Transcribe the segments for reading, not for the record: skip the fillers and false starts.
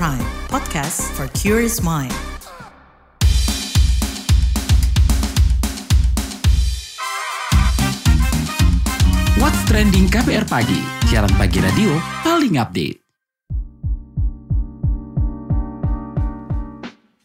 Prime, podcast for curious mind. What's Trending KBR Pagi, siaran pagi radio paling update.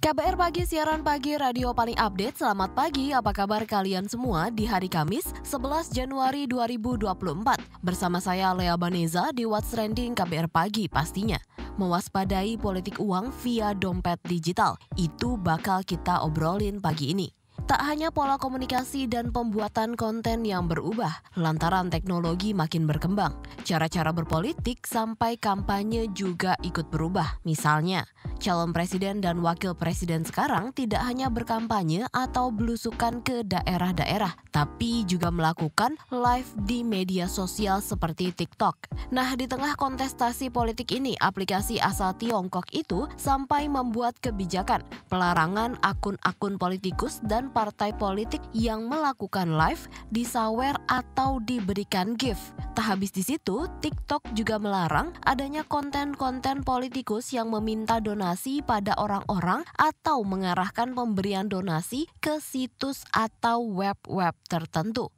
KBR Pagi, siaran pagi radio paling update. Selamat pagi, apa kabar kalian semua di hari Kamis 11 Januari 2024. Bersama saya Lea Baneza di What's Trending KBR Pagi pastinya. Mewaspadai politik uang via dompet digital, itu bakal kita obrolin pagi ini. Tak hanya pola komunikasi dan pembuatan konten yang berubah lantaran teknologi makin berkembang, cara-cara berpolitik sampai kampanye juga ikut berubah. Misalnya, calon presiden dan wakil presiden sekarang tidak hanya berkampanye atau belusukan ke daerah-daerah, tapi juga melakukan live di media sosial seperti TikTok. Nah, di tengah kontestasi politik ini, aplikasi asal Tiongkok itu sampai membuat kebijakan pelarangan akun-akun politikus dan partai politik yang melakukan live disawer atau diberikan gift. Tak habis di situ, TikTok juga melarang adanya konten-konten politikus yang meminta donasi pada orang-orang atau mengarahkan pemberian donasi ke situs atau web-web tertentu.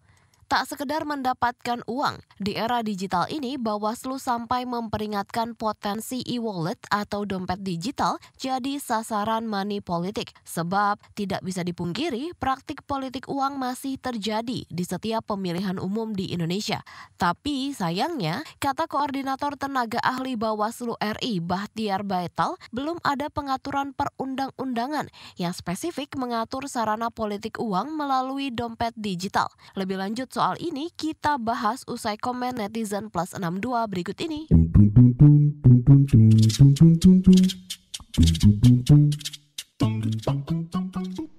Tak sekedar mendapatkan uang, di era digital ini Bawaslu sampai memperingatkan potensi e-wallet atau dompet digital jadi sasaran money politik. Sebab tidak bisa dipungkiri praktik politik uang masih terjadi di setiap pemilihan umum di Indonesia. Tapi sayangnya, kata Koordinator Tenaga Ahli Bawaslu RI Bahtiar Baital, belum ada pengaturan perundang-undangan yang spesifik mengatur sarana politik uang melalui dompet digital. Lebih lanjut soal ini kita bahas usai komen netizen plus 62 berikut ini.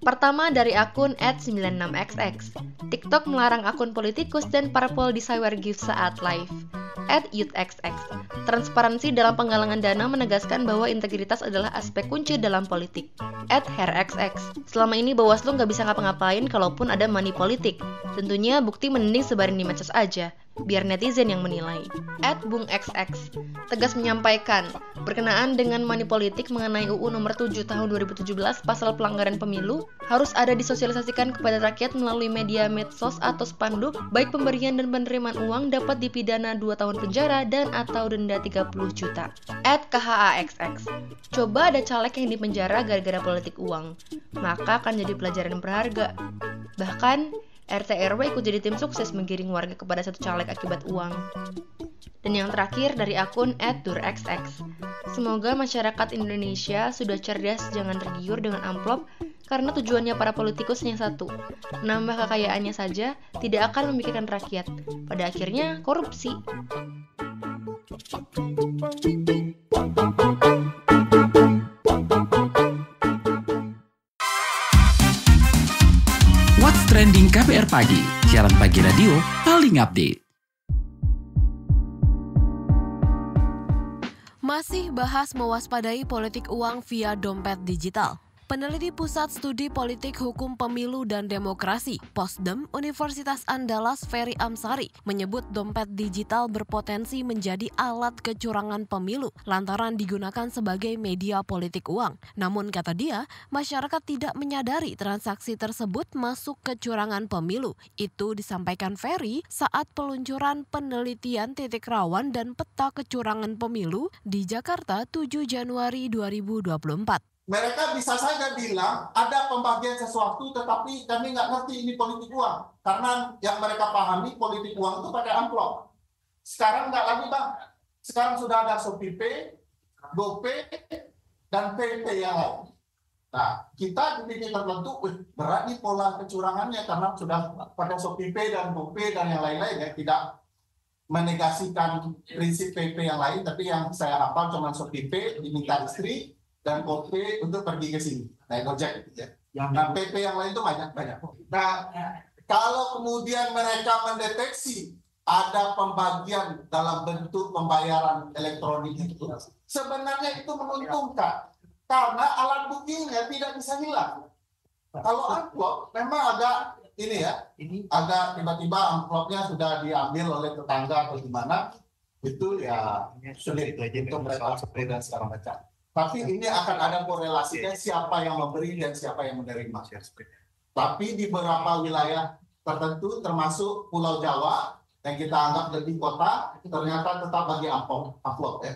Pertama dari akun @96xx. TikTok melarang akun politikus dan parpol disawer gift saat live. @youthxx. Transparansi dalam penggalangan dana menegaskan bahwa integritas adalah aspek kunci dalam politik. @herxx. Selama ini Bawaslu nggak bisa ngapa-ngapain kalaupun ada money politik. Tentunya bukti mending sebarin di medsos aja, biar netizen yang menilai. @bungxx. Tegas menyampaikan, berkenaan dengan money politik mengenai UU nomor 7 tahun 2017 pasal pelanggaran pemilu, harus ada disosialisasikan kepada rakyat melalui media medsos atau spanduk, baik pemberian dan penerimaan uang dapat dipidana 2 tahun penjara dan atau denda 30 juta. @khaxx. Coba ada caleg yang dipenjara gara-gara politik uang, maka akan jadi pelajaran berharga. Bahkan, RT RW ikut jadi tim sukses menggiring warga kepada satu caleg akibat uang. Dan yang terakhir dari akun @durxx. Semoga masyarakat Indonesia sudah cerdas, jangan tergiur dengan amplop, karena tujuannya para politikus yang satu, menambah kekayaannya saja, tidak akan memikirkan rakyat. Pada akhirnya korupsi. What's Trending KBR Pagi, siaran pagi radio paling update. Masih bahas mewaspadai politik uang via dompet digital. Peneliti Pusat Studi Politik Hukum Pemilu dan Demokrasi, Posdem Universitas Andalas Ferry Amsari, menyebut dompet digital berpotensi menjadi alat kecurangan pemilu lantaran digunakan sebagai media politik uang. Namun kata dia, masyarakat tidak menyadari transaksi tersebut masuk kecurangan pemilu. Itu disampaikan Ferry saat peluncuran penelitian titik rawan dan peta kecurangan pemilu di Jakarta 7 Januari 2024. Mereka bisa saja bilang ada pembagian sesuatu, tetapi kami nggak ngerti ini politik uang. Karena yang mereka pahami politik uang itu pakai amplop. Sekarang nggak lagi, Bang. Sekarang sudah ada ShopeePay, GoPay, dan PayPay yang lain. Nah, kita di titik tertentu, berat nih pola kecurangannya karena sudah pakai ShopeePay dan GoPay dan yang lain-lain ya. Tidak menegasikan prinsip PayPay yang lain, tapi yang saya hafal cuma ShopeePay, diminta istri, dan GoPay untuk pergi ke sini, naik Gojek gitu ya. Nah, PP yang lain itu banyak. Nah, kalau kemudian mereka mendeteksi ada pembagian dalam bentuk pembayaran elektronik itu, sebenarnya itu menguntungkan karena alat buktinya tidak bisa hilang. Kalau amplop memang agak agak tiba-tiba amplopnya sudah diambil oleh tetangga atau gimana, itu ya sulit untuk mereka seperti dan segala macam. Tapi ini akan ada korelasinya siapa yang memberi dan siapa yang menerima. Tapi di beberapa wilayah tertentu termasuk Pulau Jawa yang kita anggap lebih kota, ternyata tetap bagi amplop ya.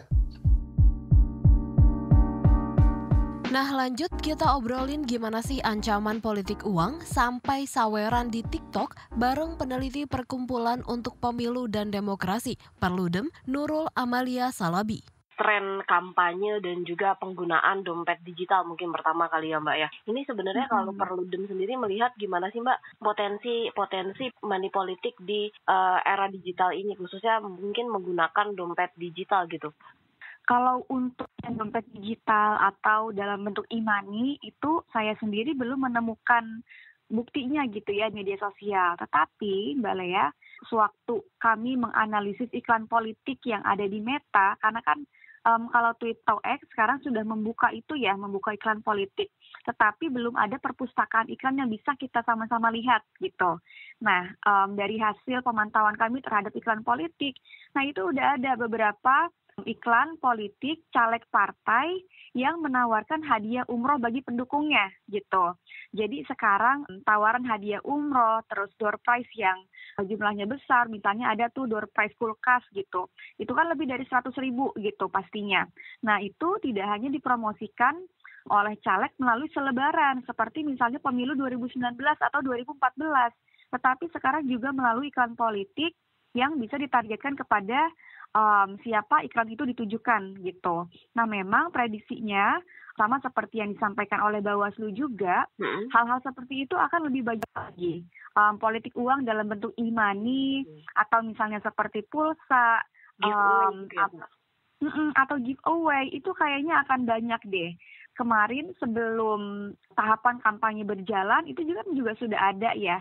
Nah lanjut kita obrolin gimana sih ancaman politik uang sampai saweran di TikTok bareng peneliti Perkumpulan untuk Pemilu dan Demokrasi Perludem Nurul Amalia Salabi. Tren kampanye dan juga penggunaan dompet digital mungkin pertama kali ya Mbak ya. Ini sebenarnya kalau Perludem sendiri melihat gimana sih Mbak potensi money politik di era digital ini, khususnya mungkin menggunakan dompet digital gitu. Kalau untuk dompet digital atau dalam bentuk e-money itu saya sendiri belum menemukan buktinya gitu ya media sosial. Tetapi Mbak Lea, sewaktu kami menganalisis iklan politik yang ada di Meta, karena kan kalau Twitter X sekarang sudah membuka iklan politik. Tetapi belum ada perpustakaan iklan yang bisa kita sama-sama lihat gitu. Nah, dari hasil pemantauan kami terhadap iklan politik, nah itu udah ada beberapa iklan politik caleg partai yang menawarkan hadiah umroh bagi pendukungnya gitu. Jadi sekarang tawaran hadiah umroh, terus door prize yang jumlahnya besar, misalnya ada tuh door prize kulkas gitu. Itu kan lebih dari 100.000 gitu pastinya. Nah itu tidak hanya dipromosikan oleh caleg melalui selebaran seperti misalnya pemilu 2019 atau 2014. Tetapi sekarang juga melalui iklan politik yang bisa ditargetkan kepada siapa iklan itu ditujukan gitu. Nah memang prediksinya sama seperti yang disampaikan oleh Bawaslu juga, hal-hal seperti itu akan lebih banyak lagi. Politik uang dalam bentuk e-money atau misalnya seperti pulsa, atau giveaway itu kayaknya akan banyak deh. Kemarin sebelum tahapan kampanye berjalan itu juga sudah ada ya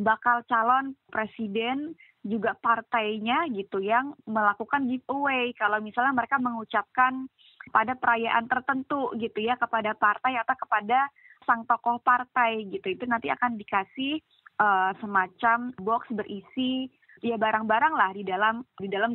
bakal calon presiden juga partainya gitu yang melakukan giveaway kalau misalnya mereka mengucapkan pada perayaan tertentu gitu ya kepada partai atau kepada sang tokoh partai gitu. Itu nanti akan dikasih semacam box berisi ya barang-barang lah di dalam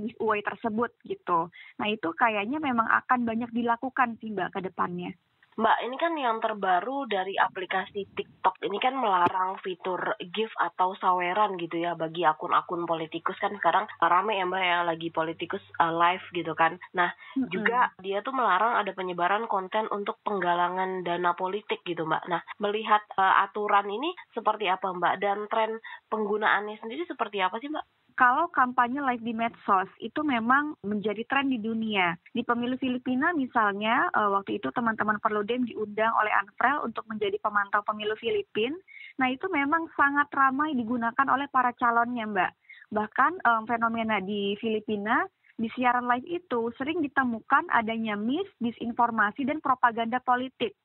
giveaway tersebut gitu. Nah itu kayaknya memang akan banyak dilakukan sih Mbak ke depannya. Mbak, ini kan yang terbaru dari aplikasi TikTok ini kan melarang fitur gift atau saweran gitu ya bagi akun-akun politikus kan sekarang rame ya Mbak ya lagi politikus live gitu kan. Nah juga dia tuh melarang ada penyebaran konten untuk penggalangan dana politik gitu Mbak. Nah melihat aturan ini seperti apa Mbak dan tren penggunaannya sendiri seperti apa sih Mbak? Kalau kampanye live di medsos itu memang menjadi tren di dunia. Di pemilu Filipina misalnya, waktu itu teman-teman Perludem diundang oleh Anfrel untuk menjadi pemantau pemilu Filipina. Nah itu memang sangat ramai digunakan oleh para calonnya Mbak. Bahkan fenomena di Filipina, di siaran live itu sering ditemukan adanya disinformasi dan propaganda politik.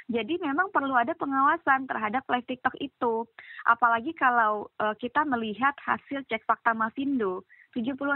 Jadi memang perlu ada pengawasan terhadap live TikTok itu. Apalagi kalau kita melihat hasil cek fakta Mavindo, 76%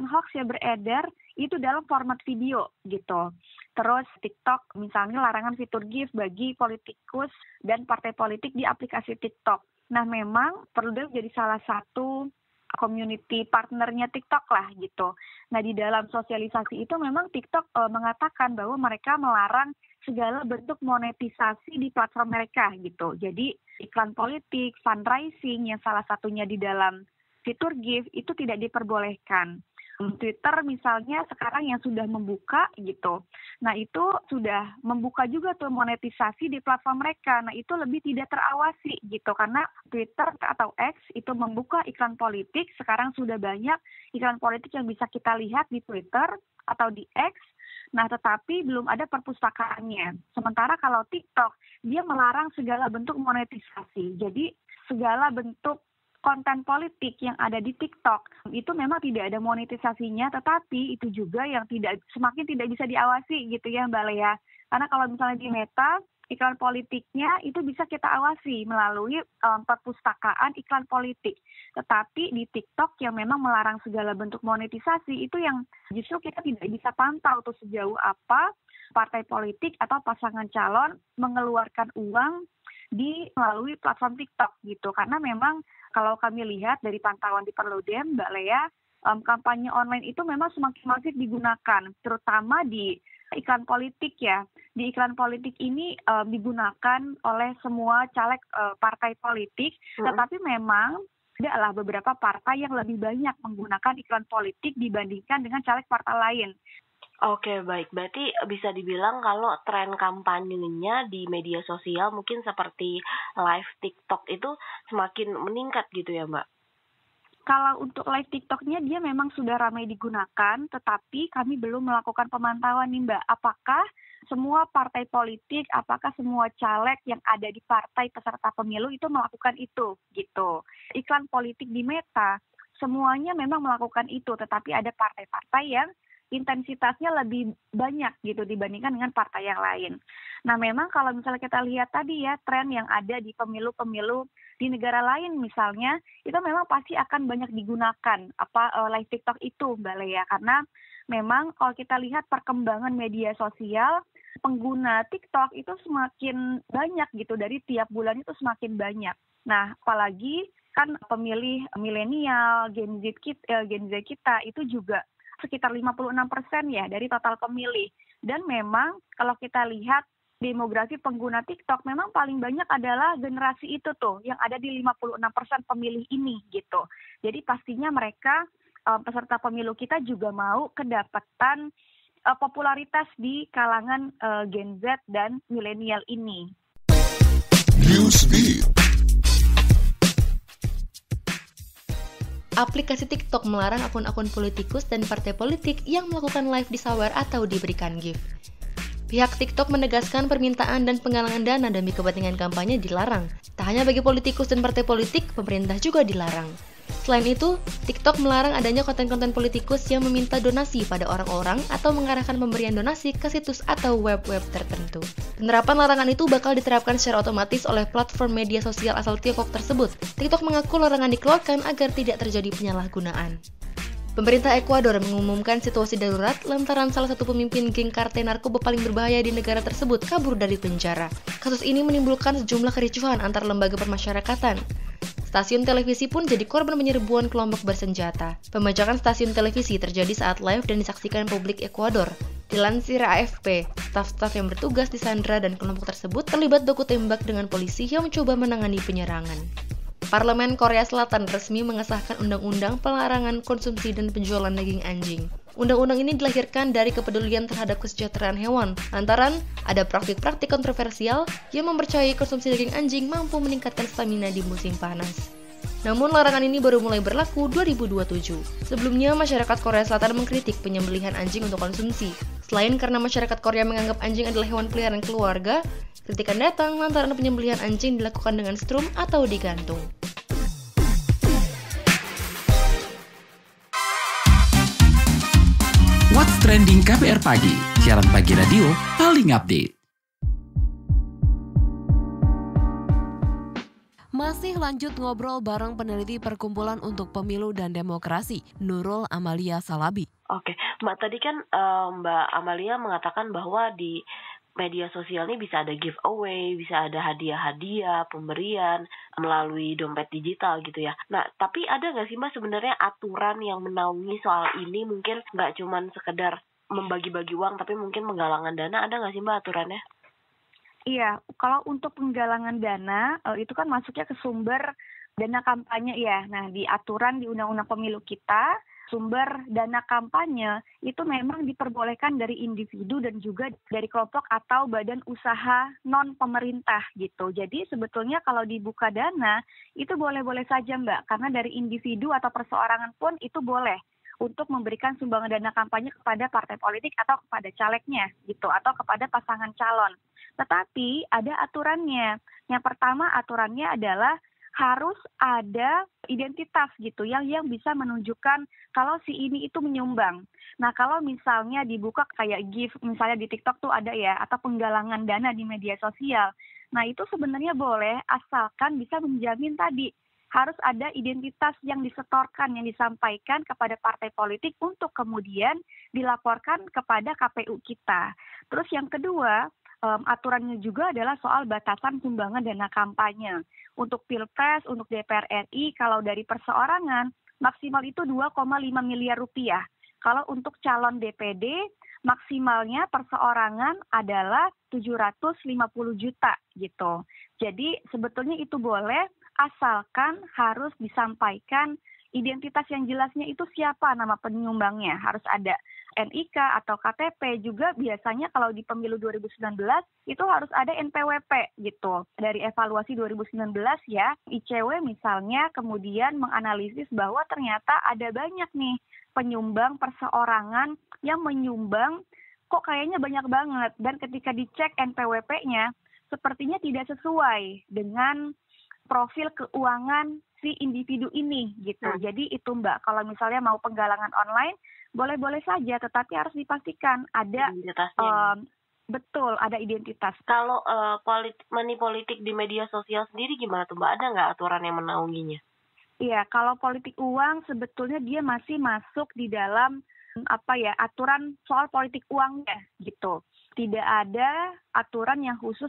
hoax yang beredar itu dalam format video gitu. Terus TikTok misalnya larangan fitur gift bagi politikus dan partai politik di aplikasi TikTok. Nah memang perlu jadi salah satu community partnernya TikTok lah gitu. Nah di dalam sosialisasi itu memang TikTok mengatakan bahwa mereka melarang segala bentuk monetisasi di platform mereka gitu. Jadi iklan politik, fundraising yang salah satunya di dalam fitur gift itu tidak diperbolehkan. Twitter misalnya sekarang yang sudah membuka gitu. Nah itu sudah membuka juga tuh monetisasi di platform mereka. Nah itu lebih tidak terawasi gitu. Karena Twitter atau X itu membuka iklan politik. Sekarang sudah banyak iklan politik yang bisa kita lihat di Twitter atau di X. Nah tetapi belum ada perpustakaannya. Sementara kalau TikTok dia melarang segala bentuk monetisasi. Jadi segala bentuk konten politik yang ada di TikTok itu memang tidak ada monetisasinya, tetapi itu juga yang semakin tidak bisa diawasi gitu ya Mbak Lea. Karena kalau misalnya di Meta, iklan politiknya itu bisa kita awasi melalui perpustakaan iklan politik. Tetapi di TikTok yang memang melarang segala bentuk monetisasi itu yang justru kita tidak bisa pantau tuh sejauh apa partai politik atau pasangan calon mengeluarkan uang melalui platform TikTok gitu. Karena memang kalau kami lihat dari pantauan di Perludem, Mbak Lea, kampanye online itu memang semakin masif digunakan, terutama di iklan politik ya. Di iklan politik ini digunakan oleh semua caleg partai politik, tetapi memang adalah beberapa partai yang lebih banyak menggunakan iklan politik dibandingkan dengan caleg partai lain. Oke, baik. Berarti bisa dibilang kalau tren kampanyenya di media sosial mungkin seperti live TikTok itu semakin meningkat gitu ya, Mbak? Kalau untuk live TikTok-nya dia memang sudah ramai digunakan, tetapi kami belum melakukan pemantauan nih Mbak. Apakah semua partai politik, apakah semua caleg yang ada di partai peserta pemilu itu melakukan itu, gitu. Iklan politik di Meta, semuanya memang melakukan itu, tetapi ada partai-partai yang intensitasnya lebih banyak gitu dibandingkan dengan partai yang lain. Nah memang kalau misalnya kita lihat tadi ya tren yang ada di pemilu-pemilu di negara lain misalnya itu memang pasti akan banyak digunakan live TikTok itu Mbak Lea, karena memang kalau kita lihat perkembangan media sosial pengguna TikTok itu semakin banyak gitu, dari tiap bulan itu semakin banyak. Nah apalagi kan pemilih milenial, Gen Z kita itu juga sekitar 56% ya dari total pemilih. Dan memang kalau kita lihat demografi pengguna TikTok memang paling banyak adalah generasi itu tuh yang ada di 56% pemilih ini gitu. Jadi pastinya mereka peserta pemilu kita juga mau kedapatan popularitas di kalangan Gen Z dan milenial ini. Newsbeat. Aplikasi TikTok melarang akun-akun politikus dan partai politik yang melakukan live disawer atau diberikan gift. Pihak TikTok menegaskan permintaan dan penggalangan dana demi kepentingan kampanye dilarang. Tak hanya bagi politikus dan partai politik, pemerintah juga dilarang. Selain itu, TikTok melarang adanya konten-konten politikus yang meminta donasi pada orang-orang atau mengarahkan pemberian donasi ke situs atau web-web tertentu. Penerapan larangan itu bakal diterapkan secara otomatis oleh platform media sosial asal Tiongkok tersebut. TikTok mengaku larangan dikeluarkan agar tidak terjadi penyalahgunaan. Pemerintah Ekuador mengumumkan situasi darurat lantaran salah satu pemimpin geng kartel narkoba paling berbahaya di negara tersebut kabur dari penjara. Kasus ini menimbulkan sejumlah kericuhan antar lembaga permasyarakatan. Stasiun televisi pun jadi korban penyerbuan kelompok bersenjata. Pembajakan stasiun televisi terjadi saat live dan disaksikan publik Ekuador. Dilansir AFP, staf-staf yang bertugas disandra dan kelompok tersebut terlibat baku tembak dengan polisi yang mencoba menangani penyerangan. Parlemen Korea Selatan resmi mengesahkan undang-undang pelarangan konsumsi dan penjualan daging anjing. Undang-undang ini dilahirkan dari kepedulian terhadap kesejahteraan hewan, lantaran ada praktik-praktik kontroversial yang mempercayai konsumsi daging anjing mampu meningkatkan stamina di musim panas. Namun larangan ini baru mulai berlaku 2027. Sebelumnya, masyarakat Korea Selatan mengkritik penyembelihan anjing untuk konsumsi. Selain karena masyarakat Korea menganggap anjing adalah hewan peliharaan keluarga, kritikan datang lantaran penyembelihan anjing dilakukan dengan strum atau digantung. What's Trending KBR Pagi, siaran pagi radio paling update. Masih lanjut ngobrol bareng peneliti Perkumpulan untuk Pemilu dan Demokrasi, Nurul Amalia Salabi. Oke, Mbak, tadi kan Mbak Amalia mengatakan bahwa di media sosial ini bisa ada giveaway, bisa ada hadiah-hadiah, pemberian melalui dompet digital gitu ya. Nah, tapi ada nggak sih Mbak sebenarnya aturan yang menaungi soal ini? Mungkin nggak cuma sekedar membagi-bagi uang, tapi mungkin penggalangan dana, ada nggak sih Mbak aturannya? Iya, kalau untuk penggalangan dana itu kan masuknya ke sumber dana kampanye ya. Nah, di aturan di Undang-Undang Pemilu kita, sumber dana kampanye itu memang diperbolehkan dari individu dan juga dari kelompok atau badan usaha non pemerintah gitu. Jadi sebetulnya kalau dibuka dana itu boleh-boleh saja Mbak, karena dari individu atau perseorangan pun itu boleh untuk memberikan sumbangan dana kampanye kepada partai politik atau kepada calegnya gitu, atau kepada pasangan calon. Tetapi ada aturannya. Yang pertama aturannya adalah harus ada identitas gitu yang bisa menunjukkan kalau si ini itu menyumbang. Nah, kalau misalnya dibuka kayak gift, misalnya di TikTok tuh ada ya, atau penggalangan dana di media sosial. Nah, itu sebenarnya boleh asalkan bisa menjamin tadi harus ada identitas yang disetorkan, yang disampaikan kepada partai politik untuk kemudian dilaporkan kepada KPU kita. Terus yang kedua, aturannya juga adalah soal batasan sumbangan dana kampanye. Untuk Pilpres, untuk DPR RI, kalau dari perseorangan maksimal itu 2,5 miliar rupiah. Kalau untuk calon DPD, maksimalnya perseorangan adalah 750 juta gitu. Jadi sebetulnya itu boleh, asalkan harus disampaikan identitas yang jelasnya itu siapa nama penyumbangnya. Harus ada NIK atau KTP. Juga biasanya kalau di pemilu 2019 itu harus ada NPWP gitu. Dari evaluasi 2019 ya, ICW misalnya kemudian menganalisis bahwa ternyata ada banyak nih penyumbang perseorangan yang menyumbang kok kayaknya banyak banget. Dan ketika dicek NPWP-nya, sepertinya tidak sesuai dengan profil keuangan si individu ini gitu. Jadi itu Mbak, kalau misalnya mau penggalangan online, boleh-boleh saja, tetapi harus dipastikan ada betul, ada identitas. Kalau money politik di media sosial sendiri gimana tuh Mbak? Ada nggak aturan yang menaunginya? Iya, kalau politik uang sebetulnya dia masih masuk di dalam aturan soal politik uangnya gitu. Tidak ada aturan yang khusus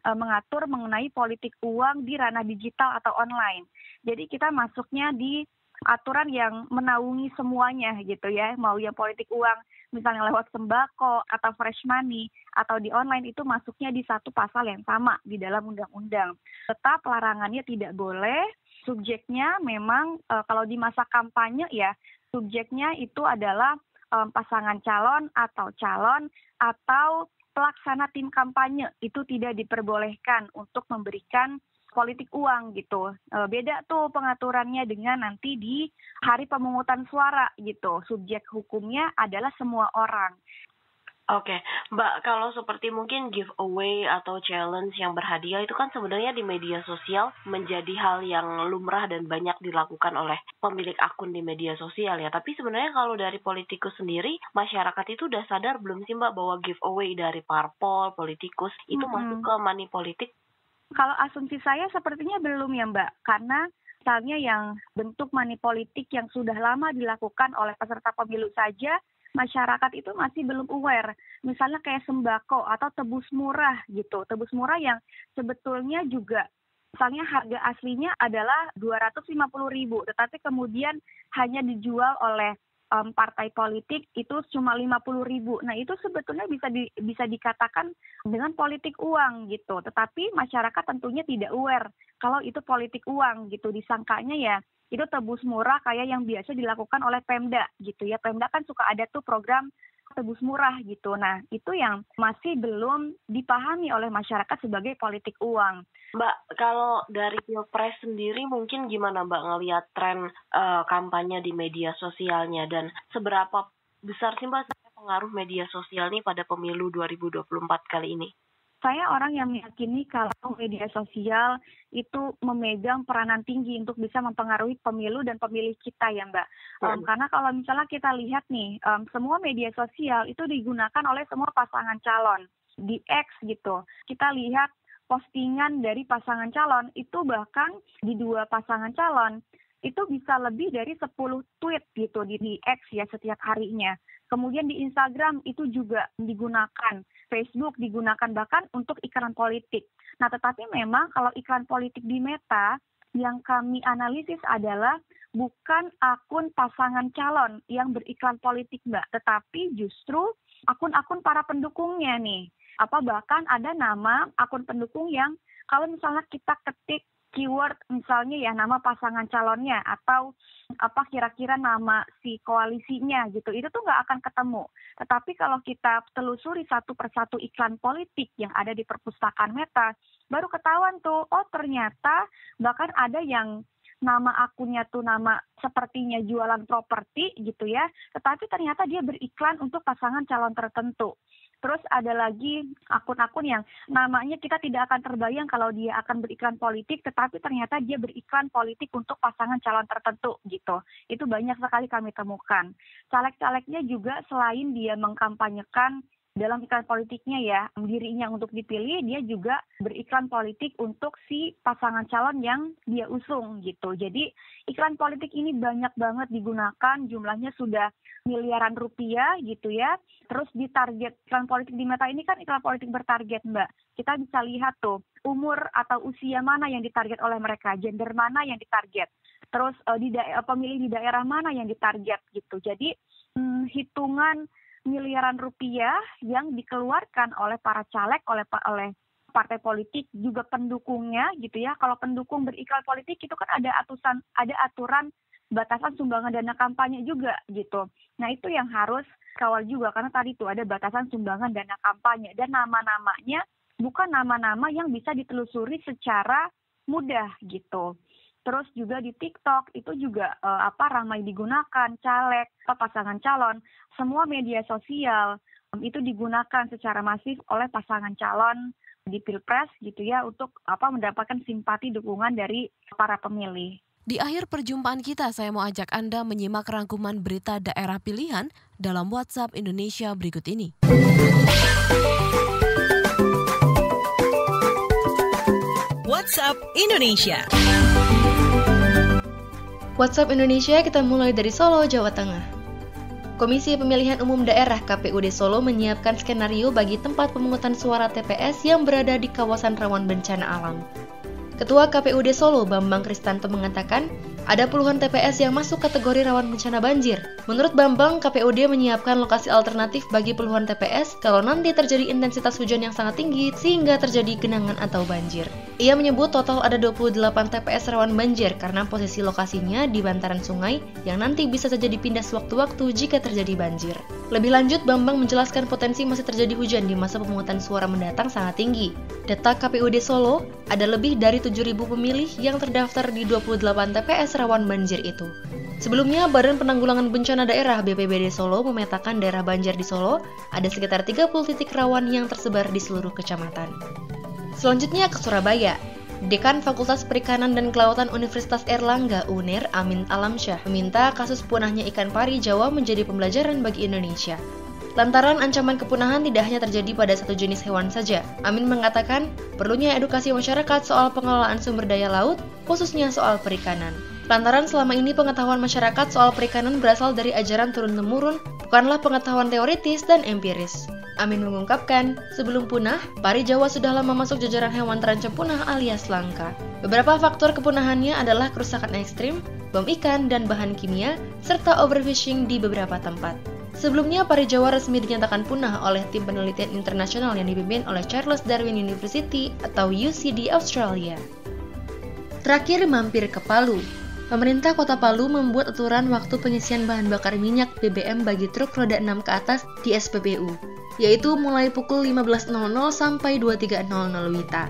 mengatur mengenai politik uang di ranah digital atau online. Jadi kita masuknya di aturan yang menaungi semuanya gitu ya. Mau yang politik uang misalnya lewat sembako atau fresh money atau di online itu masuknya di satu pasal yang sama di dalam undang-undang. Tetap larangannya tidak boleh. Subjeknya memang kalau di masa kampanye ya, subjeknya itu adalah pasangan calon atau pelaksana tim kampanye. Itu tidak diperbolehkan untuk memberikan politik uang gitu. Beda tuh pengaturannya dengan nanti di hari pemungutan suara gitu. Subjek hukumnya adalah semua orang. Oke, Mbak, kalau seperti mungkin giveaway atau challenge yang berhadiah itu kan sebenarnya di media sosial menjadi hal yang lumrah dan banyak dilakukan oleh pemilik akun di media sosial ya. Tapi sebenarnya kalau dari politikus sendiri, masyarakat itu udah sadar belum sih Mbak bahwa giveaway dari parpol, politikus itu masuk ke money politik? Kalau asumsi saya sepertinya belum ya Mbak, karena misalnya yang bentuk money politik yang sudah lama dilakukan oleh peserta pemilu saja, masyarakat itu masih belum aware. Misalnya kayak sembako atau tebus murah gitu. Tebus murah yang sebetulnya juga misalnya harga aslinya adalah 250.000, tetapi kemudian hanya dijual oleh partai politik itu cuma 50.000. Nah, itu sebetulnya bisa dikatakan dengan politik uang gitu. Tetapi masyarakat tentunya tidak aware kalau itu politik uang gitu. Disangkanya ya itu tebus murah kayak yang biasa dilakukan oleh Pemda gitu ya. Pemda kan suka ada tuh program tebus murah gitu. Nah, itu yang masih belum dipahami oleh masyarakat sebagai politik uang. Mbak, kalau dari Pilpres sendiri mungkin gimana Mbak ngelihat tren kampanye di media sosialnya dan seberapa besar sih Mbak pengaruh media sosial ini pada pemilu 2024 kali ini? Saya orang yang meyakini kalau media sosial itu memegang peranan tinggi untuk bisa mempengaruhi pemilu dan pemilih kita ya Mbak. Karena kalau misalnya kita lihat nih, semua media sosial itu digunakan oleh semua pasangan calon. Di X gitu, kita lihat postingan dari pasangan calon itu bahkan di dua pasangan calon itu bisa lebih dari 10 tweet gitu di X ya setiap harinya. Kemudian di Instagram itu juga digunakan, Facebook digunakan bahkan untuk iklan politik. Nah, tetapi memang kalau iklan politik di Meta, yang kami analisis adalah bukan akun pasangan calon yang beriklan politik, Mbak, tetapi justru akun-akun para pendukungnya nih. Bahkan ada nama akun pendukung yang kalau misalnya kita ketik keyword misalnya ya nama pasangan calonnya atau kira-kira nama si koalisinya gitu, itu tuh nggak akan ketemu. Tetapi kalau kita telusuri satu persatu iklan politik yang ada di perpustakaan Meta, baru ketahuan tuh, oh ternyata bahkan ada yang nama akunnya tuh nama sepertinya jualan properti gitu ya, tetapi ternyata dia beriklan untuk pasangan calon tertentu. Terus ada lagi akun-akun yang namanya kita tidak akan terbayang kalau dia akan beriklan politik, tetapi ternyata dia beriklan politik untuk pasangan calon tertentu gitu. Itu banyak sekali kami temukan. Caleg-calegnya juga selain dia mengkampanyekan dalam iklan politiknya ya, dirinya untuk dipilih, dia juga beriklan politik untuk si pasangan calon yang dia usung gitu. Jadi iklan politik ini banyak banget digunakan, jumlahnya sudah miliaran rupiah gitu ya. Terus di target iklan politik di Meta ini kan iklan politik bertarget Mbak. Kita bisa lihat tuh umur atau usia mana yang ditarget oleh mereka, gender mana yang ditarget. terus pemilih di daerah mana yang ditarget gitu. Jadi hitungan miliaran rupiah yang dikeluarkan oleh para caleg, oleh partai politik, juga pendukungnya gitu ya. Kalau pendukung beriklan politik itu kan ada aturan batasan sumbangan dana kampanye juga gitu. Nah itu yang harus kawal juga, karena tadi itu ada batasan sumbangan dana kampanye dan nama-namanya bukan nama-nama yang bisa ditelusuri secara mudah gitu. Terus juga di TikTok itu juga ramai digunakan caleg, pasangan calon, semua media sosial itu digunakan secara masif oleh pasangan calon di Pilpres gitu ya untuk mendapatkan simpati dukungan dari para pemilih. Di akhir perjumpaan kita, saya mau ajak Anda menyimak rangkuman berita daerah pilihan dalam WhatsApp Indonesia berikut ini. WhatsApp Indonesia. WhatsApp Indonesia kita mulai dari Solo, Jawa Tengah. Komisi Pemilihan Umum Daerah KPUD Solo menyiapkan skenario bagi tempat pemungutan suara TPS yang berada di kawasan rawan bencana alam. Ketua KPUD Solo, Bambang Kristanto mengatakan, ada puluhan TPS yang masuk kategori rawan bencana banjir. Menurut Bambang, KPUD menyiapkan lokasi alternatif bagi puluhan TPS kalau nanti terjadi intensitas hujan yang sangat tinggi sehingga terjadi genangan atau banjir. Ia menyebut total ada 28 TPS rawan banjir karena posisi lokasinya di bantaran sungai yang nanti bisa saja dipindah sewaktu-waktu jika terjadi banjir. Lebih lanjut, Bambang menjelaskan potensi masih terjadi hujan di masa pemungutan suara mendatang sangat tinggi. Data KPUD Solo, ada lebih dari 7.000 pemilih yang terdaftar di 28 TPS rawan banjir itu. Sebelumnya, Badan Penanggulangan Bencana Daerah BPBD Solo memetakan daerah banjir di Solo ada sekitar 30 titik rawan yang tersebar di seluruh kecamatan. Selanjutnya ke Surabaya. Dekan Fakultas Perikanan dan Kelautan Universitas Airlangga UNER, Amin Alamsyah, meminta kasus punahnya ikan pari Jawa menjadi pembelajaran bagi Indonesia. Lantaran ancaman kepunahan tidak hanya terjadi pada satu jenis hewan saja. Amin mengatakan, perlunya edukasi masyarakat soal pengelolaan sumber daya laut, khususnya soal perikanan. Lantaran selama ini pengetahuan masyarakat soal perikanan berasal dari ajaran turun-temurun, bukanlah pengetahuan teoritis dan empiris. Amin mengungkapkan, sebelum punah, pari Jawa sudah lama masuk jajaran hewan terancam punah alias langka. Beberapa faktor kepunahannya adalah kerusakan ekstrim, bom ikan dan bahan kimia, serta overfishing di beberapa tempat. Sebelumnya, pari Jawa resmi dinyatakan punah oleh tim penelitian internasional yang dipimpin oleh Charles Darwin University atau UCD Australia. Terakhir, mampir ke Palu. Pemerintah Kota Palu membuat aturan waktu pengisian bahan bakar minyak BBM bagi truk roda 6 ke atas di SPBU, yaitu mulai pukul 15.00 sampai 23.00 WITA.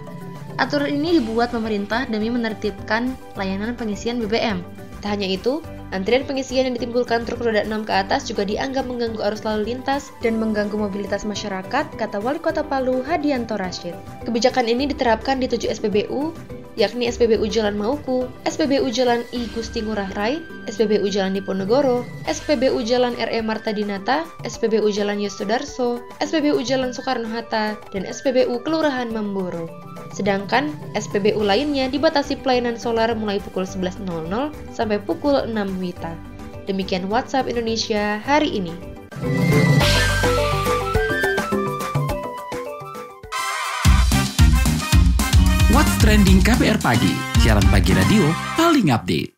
Aturan ini dibuat pemerintah demi menertibkan layanan pengisian BBM. Tak hanya itu, antrian pengisian yang ditimbulkan truk roda 6 ke atas juga dianggap mengganggu arus lalu lintas dan mengganggu mobilitas masyarakat, kata Wali Kota Palu Hadianto Rashid. Kebijakan ini diterapkan di 7 SPBU, yakni SPBU Jalan Mauku, SPBU Jalan I Gusti Ngurah Rai, SPBU Jalan Diponegoro, SPBU Jalan R.E. Marta Dinata, SPBU Jalan Yosudarso, SPBU Jalan Soekarno-Hatta, dan SPBU Kelurahan Mamboro. Sedangkan SPBU lainnya dibatasi pelayanan solar mulai pukul 11.00 sampai pukul 6 WITA. Demikian WhatsApp Indonesia hari ini. What's Trending KPR Pagi, siaran pagi radio paling update.